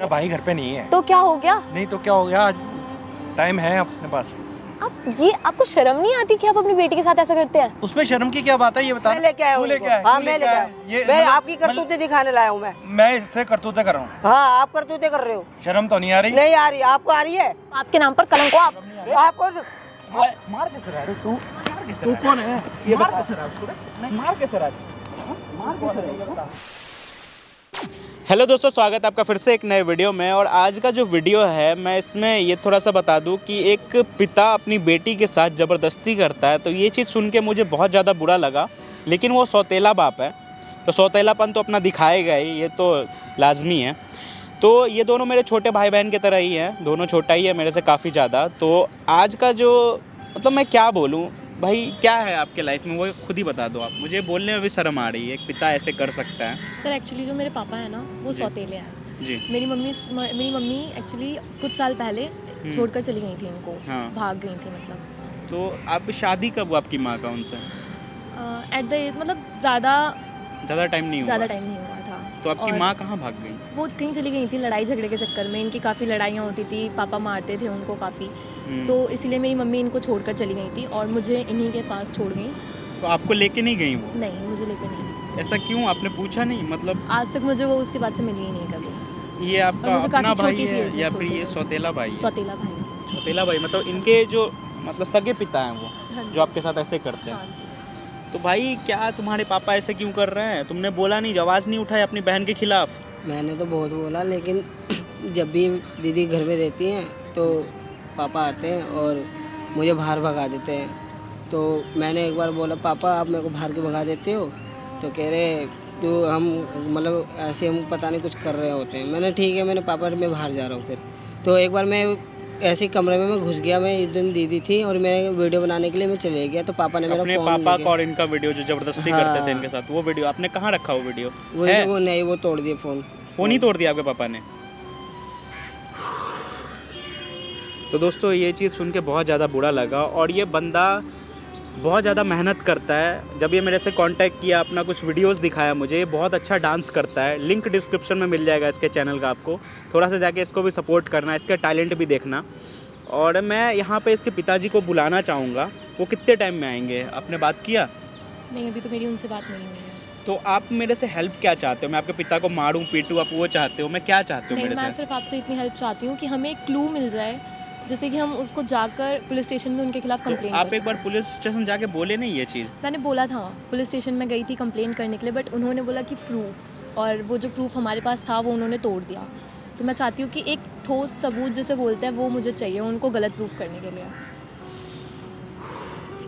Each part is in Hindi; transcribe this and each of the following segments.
मेरा भाई घर पे नहीं है। तो क्या हो गया? नहीं तो क्या हो गया, आज टाइम है अपने पास। आपको शर्म नहीं आती कि आप अपनी बेटी के साथ ऐसा करते हैं? उसमें शर्म की क्या बात है, ये बता। मैं लेके आया हूँ लेके आया? हाँ तू मैं लेके लेके आया? आया ये मैं मतलब- आपकी करतूतें दिखाने लाया हूँ मैं इससे करतूतें कर रहा हूँ। हाँ आप करतूतें कर रहे हो। शर्म तो नहीं आ रही? नहीं आ रही, आपको आ रही है? आपके नाम पर कलंक को आपको मार कैसे रहा है तू? तू कौन है? ये मार कैसे रहा है? मार कैसे रहा है? मार कैसे रहा है? हेलो दोस्तों, स्वागत है आपका फिर से एक नए वीडियो में। और आज का जो वीडियो है मैं इसमें ये थोड़ा सा बता दूं कि एक पिता अपनी बेटी के साथ ज़बरदस्ती करता है, तो ये चीज़ सुन के मुझे बहुत ज़्यादा बुरा लगा। लेकिन वो सौतेला बाप है तो सौतेलापन तो अपना दिखाएगा ही, ये तो लाजमी है। तो ये दोनों मेरे छोटे भाई बहन की तरह ही हैं, दोनों छोटा ही है मेरे से काफ़ी ज़्यादा। तो आज का जो मतलब मैं क्या बोलूँ भाई, क्या है आपके लाइफ में वो खुद ही बता दो आप। मुझे बोलने में भी शर्म आ रही है, एक पिता ऐसे कर सकता है। सर एक्चुअली जो मेरे पापा है ना वो सौतेले हैं जी। मेरी मम्मी एक्चुअली कुछ साल पहले छोड़कर चली गई थी इनको। हाँ। भाग गई थी मतलब। तो आप शादी कब हुआ आपकी माँ का उनसे? एट द एज मतलब ज़्यादा टाइम नहीं हुआ? टाइम नहीं हुआ था। तो आपकी और माँ कहाँ भाग गई? वो कहीं चली गई थी लड़ाई झगड़े के चक्कर में। इनकी काफ़ी लड़ाइयाँ होती थी, पापा मारते थे उनको काफ़ी। तो इसीलिए मेरी मम्मी इनको छोड़कर चली गई थी और मुझे इन्हीं के पास छोड़ गई। तो आपको लेके नहीं गई वो? नहीं, मुझे लेकर नहीं गई। ऐसा क्यों, आपने पूछा नहीं? मतलब आज तक मुझे वो उसके बाद से मिली ही नहीं कभी। ये आपका मुझे अपना काफ़ी भाई छोटी सी है एज में या छोड़ फिर के ये गई। सौतेला भाई है? सौतेला भाई। सौतेला भाई मतलब इनके जो मतलब सगे पिता हैं वो, हाँ जी। जो आपके साथ ऐसे करते हाँ हैं। जी। तो भाई क्या तुम्हारे पापा ऐसे क्यों कर रहे हैं? तुमने बोला नहीं, आवाज़ नहीं उठाई अपनी बहन के खिलाफ? मैंने तो बहुत बोला, लेकिन जब भी दीदी घर में रहती हैं तो पापा आते हैं और मुझे बाहर भगा देते हैं। तो मैंने एक बार बोला, पापा आप मेरे को बाहर क्यों भगा देते हो? तो कह रहे तो हम मतलब ऐसे हम पता नहीं कुछ कर रहे होते हैं। मैंने ठीक है, मैंने पापा मैं बाहर जा रहा हूँ। फिर तो एक बार मैं ऐसे कमरे में मैं घुस गया। मैं इस दिन दीदी थी और मैं वीडियो बनाने के लिए मैं चले गया, तो पापा ने मेरा अपने फ़ोन पापा लेके- का और इनका वीडियो जो जबरदस्ती हाँ। करते थे इनके साथ, वो वीडियो आपने कहाँ रखा? वो वीडियो वो नहीं, वो तोड़ दिए फ़ोन ही तोड़ दिया आपके पापा ने। तो दोस्तों ये चीज़ सुन के बहुत ज़्यादा बुरा लगा। और ये बंदा बहुत ज़्यादा मेहनत करता है। जब ये मेरे से कांटेक्ट किया, अपना कुछ वीडियोस दिखाया मुझे, ये बहुत अच्छा डांस करता है। लिंक डिस्क्रिप्शन में मिल जाएगा इसके चैनल का, आपको थोड़ा सा जाके इसको भी सपोर्ट करना, इसका टैलेंट भी देखना। और मैं यहाँ पे इसके पिताजी को बुलाना चाहूँगा। वो कितने टाइम में आएंगे? आपने बात किया? नहीं, अभी तो मेरी उनसे बात नहीं हुई है। तो आप मेरे से हेल्प क्या चाहते हो? मैं आपके पिता को मारूं पीटूं, आप वो चाहते हो? मैं क्या चाहते हो नहीं, मेरे मैं से? सिर्फ आपसे इतनी हेल्प चाहती हूँ कि हमें एक क्लू मिल जाए, जैसे कि हम उसको जाकर पुलिस स्टेशन में उनके खिलाफ तो कंप्लेन आप कर एक बार पुलिस स्टेशन जाके बोले नहीं ये चीज़? मैंने बोला था, पुलिस स्टेशन में गई थी कंप्लेन करने के लिए, बट उन्होंने बोला कि प्रूफ, और वो जो प्रूफ हमारे पास था वो उन्होंने तोड़ दिया। तो मैं चाहती हूँ कि एक ठोस सबूत जिसे बोलते हैं वो मुझे चाहिए उनको गलत प्रूफ करने के लिए।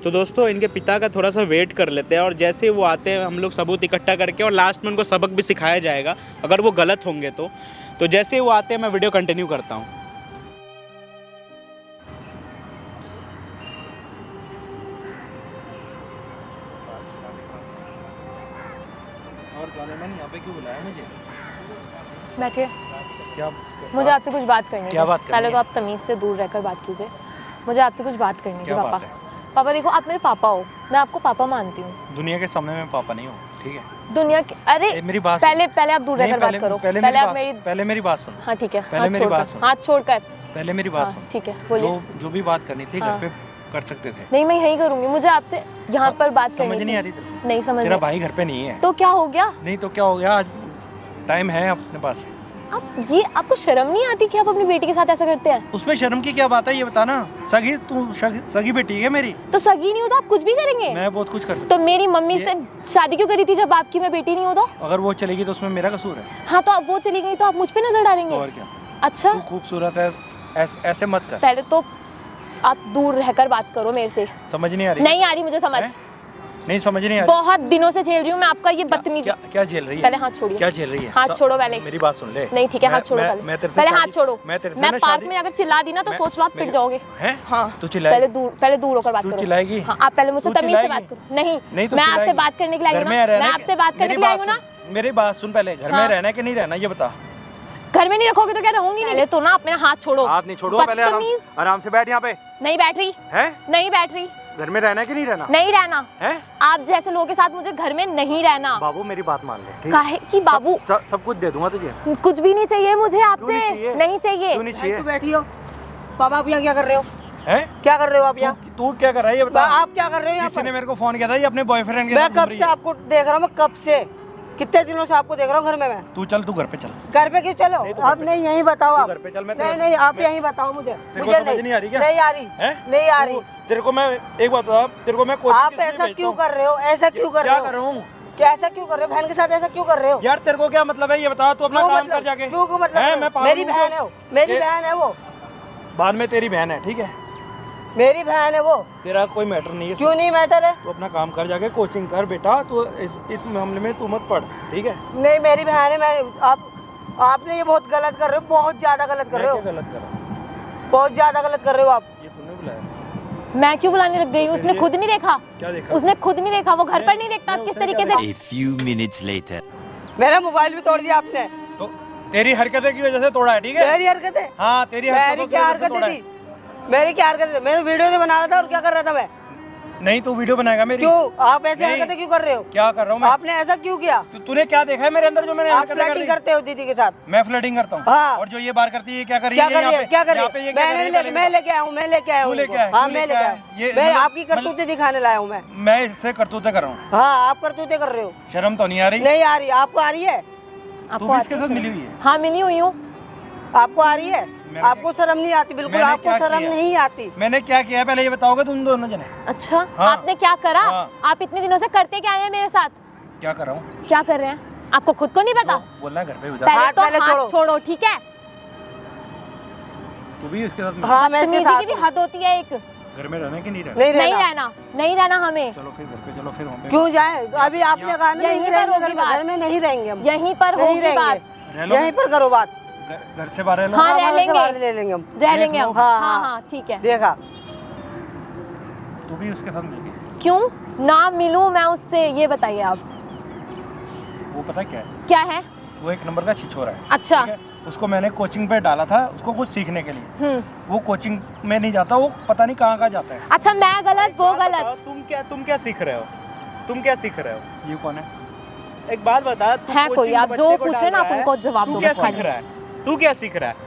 तो दोस्तों इनके पिता का थोड़ा सा वेट कर लेते हैं, और जैसे वो आते हैं हम लोग सबूत इकट्ठा करके, और लास्ट में उनको सबक भी सिखाया जाएगा अगर वो गलत होंगे तो जैसे वो आते हैं मैं वीडियो कंटिन्यू करता हूँ। और जाने मन यहाँ पे क्यों बुलाया मुझे? बैठिए, क्या? मुझे आपसे कुछ बात करनी क्या थी। बात करनी पहले है? तो आप तमीज़ से दूर रहकर बात कीजिए। मुझे आपसे कुछ बात करनी थी क्या पापा। बात है? पापा देखो, आप मेरे पापा हो, मैं आपको पापा मानती हूँ। दुनिया के सामने मैं पापा नहीं हूँ, ठीक है? दुनिया के अरे मेरी बात सुन। पहले आप दूर नहीं, रहकर बात करो। पहले मेरी बात सुन। हाँ ठीक है, पहले मेरी बात सुन। हाथ छोड़कर। पहले मेरी बात हाँ सुन। ठीक है, बोलिए। जो भी बात करनी थी हाँ। घर पे कर सकते थे। नहीं, मैं यही करूँगी। मुझे आपसे यहाँ पर बात करनी समझ थी। नहीं आ रही तेरे? नहीं समझ तेरा नहीं। भाई घर पे नहीं है। तो क्या हो गया? नहीं तो क्या हो गया, आज टाइम है अपने पास। आपको शर्म नहीं आती कि आप अपनी बेटी के साथ ऐसा करते हैं? उसमें शर्म की क्या बात है, ये बता ना। सगी बेटी है मेरी। तो सगी नहीं हो तो आप कुछ भी करेंगे? मैं बहुत कुछ कर सकता तो मेरी मम्मी से शादी क्यों करी थी जब आपकी मैं बेटी नहीं हो तो? हूँ। अगर वो चलेगी तो उसमें मेरा कसूर है? हाँ, तो अब वो चली गई तो आप मुझ पे नजर डालेंगे? तो और क्या? अच्छा, तू खूबसूरत है, ऐसे मत कर। पहले तो आप दूर रहकर बात करो मेरे से। समझ नहीं आ रही? नहीं आ रही मुझे समझ। हैं? नहीं समझ नहीं आ रही? बहुत दिनों से झेल रही हूँ मैं आपका ये बदतमीजी। क्या झेल रही है? पहले हाथ छोड़िए। क्या झेल रही है? हाथ छोड़ो पहले। मेरी बात सुन ले। नहीं ठीक है, हाथ छोड़ो मैं पहले। तेरे से पहले हाथ शादी- छोड़ो। मैं तेरे से मैं ना पार्क शादी- में अगर चिल्ला दी ना तो सोच लो आप पिट जाओगे। हैं? हाँ, तू चिल्लाएगी? पहले दूर होकर बात तू करो। चिल्लाएगी? हाँ, आप पहले मुझसे तू तमीज से चिल्लाएगी? बात करो। नहीं, तू मैं आपसे चिल्लाएगी? बात करने के लिए आई घर हूँ में ना। रहना मैं है आपसे बात करने के लिए आई हूँ ना। मेरी बात सुन पहले। घर में हाँ। रहना है कि नहीं रहना, ये बता। घर में नहीं रखोगे तो क्या रहूंगी? पहले तो ना आप मेरा हाथ छोड़ो। हाथ नहीं छोड़ो, पहले बदतमीज। आराम से बैठ यहाँ पे। नहीं बैठ रही। है? नहीं बैठ रही। घर में रहना है कि नहीं रहना नहीं रहना है? आप जैसे लोगों के साथ मुझे घर में नहीं रहना। बाबू मेरी बात मान ले, ठीक? काहे कि बाबू सब कुछ दे दूंगा तुझे। कुछ भी नहीं चाहिए मुझे आपसे, नहीं चाहिए। क्यों नहीं चाहिए? बैठी हो पापा, आप यहाँ क्या कर रहे हो? हैं? क्या कर रहे हो आप यहाँ? तू क्या कर रहा है ये बता। आप क्या कर रहे हो यहाँ? किसी ने मेरे को फोन किया था, ये अपने बॉयफ्रेंड के मैं साथ घूम कब रही से है। आपको देख रहा हूँ, मैं कब से, कितने दिनों से आपको देख रहा हूँ घर में। मैं तू चल, तू घर पे चल। घर पे क्यों चलो? आप नहीं यहीं बताओ, आप घर पे चल। मैं नहीं आप यहीं बताओ मुझे। मुझे नहीं आ रही क्या? नहीं आ रही, नहीं आ रही। तेरे को मैं एक बात बता, तेरे को मैं कोचिंग आप ऐसा क्यों कर रहे हो? ऐसा क्यों कर रहे हो? क्या कर रहा हूँ? क्या ऐसा क्यों कर रहे हो? बहन के साथ ऐसा क्यों कर रहे हो? यार तेरे को क्या मतलब है ये बता, तू अपना काम कर जाके। क्यों मतलब? मैं मेरी बहन है वो, मेरी बहन है वो। बाद में तेरी बहन है, ठीक है? मेरी बहन है वो। तेरा कोई मैटर नहीं है। क्यों नहीं मैटर है? तू अपना काम कर जाके, कोचिंग कर बेटा। तू इस मामले में तू मत पढ़, ठीक है? नहीं मेरी बहन है। मैं आपने ये बहुत गलत कर रहे हो, बहुत ज्यादा गलत कर रहे हो। गलत कर रहा हूँ? बहुत ज्यादा गलत कर रहे हो आप। ये तूने बुलाया? मैं क्यों बुलाने लग गई? उसने खुद नहीं देखा। क्या देखा? उसने खुद नहीं देखा, वो घर पर नहीं देखता किस तरीके से। A few minutes later. मेरा मोबाइल भी तोड़ दिया आपने। तो तेरी हरकतें की वजह से तोड़ा है, ठीक है? मेरी हरकतें? हाँ तेरी मेरी क्या हरकतें थी? मेरी क्या हरकतें? मैं वीडियो तो बना रहा था, और क्या कर रहा था मैं? नहीं तू वीडियो बनाएगा मेरी? क्यों आप ऐसे हरकतें क्यों कर रहे हो? क्या कर रहा हूँ मैं? आपने ऐसा क्यों किया? तूने क्या देखा है मेरे अंदर जो मैंने आप हरकतें कर फ्लर्टिंग दी? करते हो दीदी के साथ। मैं फ्लर्टिंग करता हूँ? हाँ। और जो ये बार करती है, क्या कर रही क्या है? कर रही है? क्या कर रही यहाँ पे है? ये क्या कर रही है? मैं लेके आया हूँ, मैं लेके आया हूँ। तू लेके आया? हाँ तू मैं लेके लेके आया? आया। ये मैं मतलब- आपकी करतूतें दिखाने लाया हूँ मैं इससे करतूतें कर रहा हूँ। हाँ आप करतूतें कर रहे हो। शर्म तो नहीं आ रही? नहीं आ रही। आपको आ रही है? तू भी इसके साथ मिली हुई है? हाँ मिली हुई हूँ। आपको आ रही है? आपको शर्म नहीं आती? बिल्कुल आपको शर्म नहीं आती। मैंने क्या किया है पहले ये बताओगे तुम दोनों जने? अच्छा हाँ। आपने क्या करा? हाँ। आप इतने दिनों से करते क्या हैं मेरे साथ? क्या कर रहा हूँ? क्या कर रहे हैं? आपको खुद को नहीं पता? बोलना है घर पे पहले तो पहले हाथ छोड़ो, ठीक है? तू भी इसके साथ हाँ मैं इसके तमीज़ी साथ की भी हूँ। हद होती है एक। घर में रहना कि नहीं रहना? नहीं नहीं रहना। रहना, नहीं रहना हमें। चलो फिर घर पे चलो, फिर वहाँ पे क्यों जाए? अभी आपने कहा ना यहीं नहीं पर रहेंगे होगी घर में। बात। घर में नहीं रहेंगे हम। यहीं पर नहीं होगी बात। रहेंगे। रह लो। यहीं पर करो बात। घर से बाहर रह लो। हाँ रह बाहर से लेंगे, बाहर ले लेंगे हम। रह लेंगे हम। हाँ, हाँ हाँ। हाँ ठीक है। देखा? तू भी उसके साथ मिल गई? क्यों ना मिलूं मैं उससे, ये बताइए आप। वो पता क्या है? क्या है? वो एक नंबर का छिछोरा है। अच्छा। ठीक है? उसको मैंने कोचिंग पे डाला था, उसको कुछ सीखने के लिए। वो कोचिंग में नहीं जाता, वो पता नहीं कहाँ जाता है। अच्छा मैं गलत, वो गलत। तुम क्या सीख रहे हो? तुम क्या सीख रहे हो? ये कौन है? एक बात बता, तू है कोई? कोचिंग आप में जो बच्चे को पूछ रहे हैं ना डाल आप रहा है, उनको जवाब तू दो क्या बस सीख खाली। रहा है? तू क्या सीख रहा है?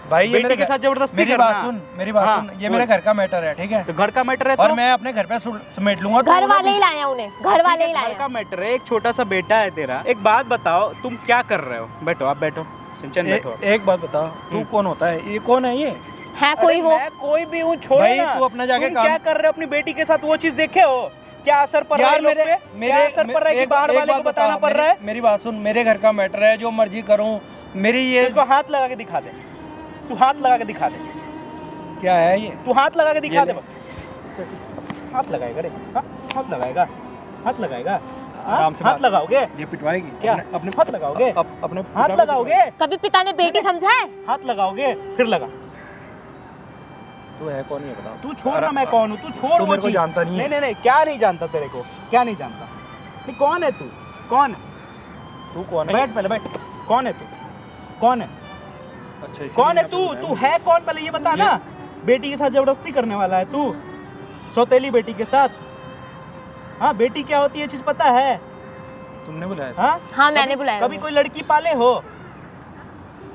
भाई ये बेटे मेरे के साथ जबरदस्ती मेरी करना। बात सुन, मेरी बात हाँ, सुन। ये मेरे घर का मैटर है, ठीक है? तो घर का मैटर है और तो? मैं अपने घर पे समेट लूंगा। तो घर वाले ही लाए हैं उन्हें, घर वाले ही लाए घर हैं। का मैटर है, एक छोटा सा बेटा है तेरा। एक बात बताओ, तुम क्या कर रहे हो? बैठो, आप बैठो, सिंचन बैठो। एक बात बता, तू कौन होता है? ये कौन है? ये है कोई वो? मैं कोई भी हूँ, छोड़ो भाई, ना। तू अपना जाके तुम काम- क्या कर रहे हो अपनी बेटी के साथ? वो चीज देखे हो? क्या असर पड़ रहा है यार लोग पे? क्या असर पड़ रहा है कि बाहर वाले को बताना पड़ रहा है? मेरी बात सुन, मेरे घर का मैटर है, जो मर्जी करूं। मेरी ये इसको हाथ लगा के दिखा दे। तू हाथ लगा के दिखा दे। क्या है ये? तू हाथ लगा के दिखा ये दे। हाथ लगाएगा रे? हाँ? हाथ लगाएगा? हाथ लगाएगा? आराम से हाथ बात- लगाओगे? ये पिटवाएगी क्या? अपने हाथ लगाओगे? अपने हाथ लगाओगे? कभी पिता ने बेटी समझा है? हाथ लगाओगे? फिर लगा। तू है कौन ये बता? तू छोड़ ना, मैं कौन हूँ? तू छोड़। तू वो मेरे को चीज़। जानता नहीं है। नहीं, क्या नहीं जानता तेरे को? क्या नहीं जानता? नहीं, कौन है तू? कौन है तू कौन है? बैठ, पहले बैठ। कौन है तू? कौन है? अच्छा, इसीलिए कौन है यहाँ पे तू? बुलाया तू है कौन? पहले ये बता ना। बेटी के साथ जबरदस्ती करने वाला है तू? सौतेली बेटी के साथ? हाँ, बेटी क्या होती है चीज पता है? तुमने बुलाया? हाँ हाँ मैंने बुलाया। कभी कोई लड़की पाले हो?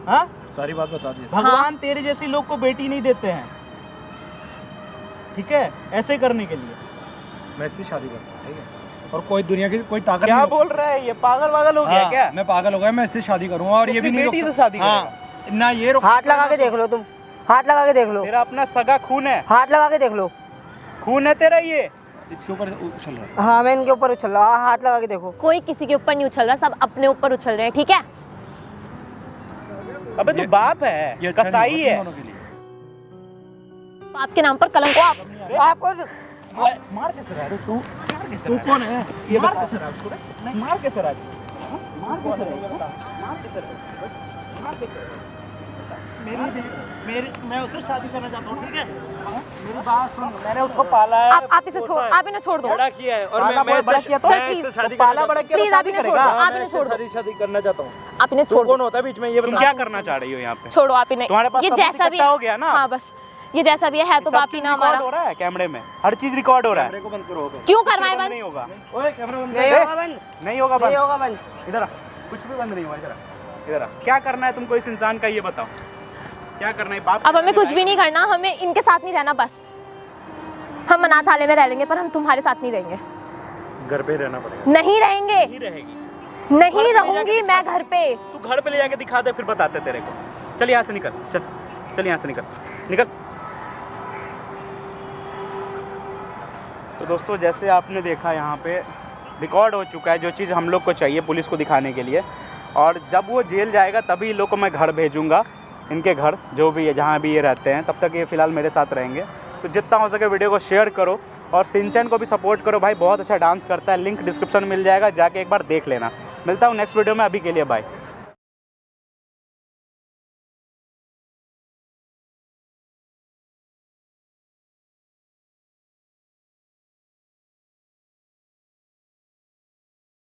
हाँ, सारी बात बता दी। भगवान तेरे जैसे लोग को बेटी नहीं देते हैं, ठीक है? ऐसे करने के लिए मैं इससे शादी करता हूँ, ठीक है? और कोई दुनिया की कोई ताकत क्या नहीं बोल रहा है ये? पागल वागल हो गया क्या? मैं पागल हो गया, मैं इससे शादी करूंगा। और तो ये भी अपनी नहीं बेटी रोक से शादी हाँ, ना ये रोक। हाथ लगा के देख लो तुम, हाथ लगा के देख लो, तेरा अपना सगा खून है, हाथ लगा के देख लो। खून है तेरा ये। इसके ऊपर उछल रहा है। हाँ मैं इनके ऊपर उछल रहा हूँ, हाथ लगा के देखो। कोई किसी के ऊपर नहीं उछल रहा, सब अपने ऊपर उछल रहे हैं, ठीक है? अबे तू बाप है, ये अच्छा नहीं कसाई होगा है। तुम दोनों के लिए। आपके नाम पर कलंक हो आप। आपको मार कैसे रहा है तू? तू कौन है? ये मार बता। कैसे रहा है उसको? मार कैसे रहा है? मार कैसे रहा है? मार कैसे रहा है? मार कैसे रहा है? मेरी मैं उससे शादी करना चाहता हूँ, ठीक है? मेरी बात सुन, मैंने उसको पाला है। आप इसे छोड़, आप इन्हें छोड़ दो बड़ा किया है और पाला मैं बड़ा किया तो? सर, प्लीज, शादी पाला बड़ा किया तो प्लीज आप शादी इन्हें छोड़ दो, करेगा? आप इन्हें छोड़ दो, शादी करना चाहता हूँ। आप इन्हें तू छोड़ कौन दो, होता है बीच में? ये तुम बता। क्या करना चाह रही हो यहाँ पे? छोड़ो आप इन्हें। तुम्हारे पास ये सब जैसा भी इकट्ठा हो गया ना? हाँ बस ये जैसा भी है तो बाप ही ना हमारा। हो रहा है कैमरे में, हर चीज रिकॉर्ड हो रहा है। कैमरे को बंद करो। क्यों करवाए बंद बंद? नहीं होगा, ओए कैमरा बंद नहीं होगा बंद, नहीं होगा नहीं बंद। होगा बंद। इधर आ, कुछ भी बंद नहीं हुआ। इधर आ, इधर आ। क्या करना है तुमको इस इंसान का, ये बताओ क्या करना है? बाप अब हमें कुछ भी नहीं करना, हमें इनके साथ नहीं रहना बस। हम अनाथालय में रह लेंगे पर हम तुम्हारे साथ नहीं रहेंगे। घर पे रहना पड़ेगा। नहीं रहेंगे, नहीं रहेगी, नहीं रहूंगी मैं घर पे। तू घर पे ले जाके दिखा दे, फिर बताते तेरे को। चल यहाँ से निकल, चल चल यहाँ से निकल, निकल। तो दोस्तों जैसे आपने देखा यहाँ पे रिकॉर्ड हो चुका है जो चीज़ हम लोग को चाहिए पुलिस को दिखाने के लिए, और जब वो जेल जाएगा तभी इन लोग को मैं घर भेजूँगा, इनके घर जो भी है जहाँ भी ये रहते हैं। तब तक ये फ़िलहाल मेरे साथ रहेंगे। तो जितना हो सके वीडियो को शेयर करो और सिंचन को भी सपोर्ट करो भाई, बहुत अच्छा डांस करता है। लिंक डिस्क्रिप्शन में मिल जाएगा, जाके एक बार देख लेना। मिलता हूँ नेक्स्ट वीडियो में, अभी के लिए बाय।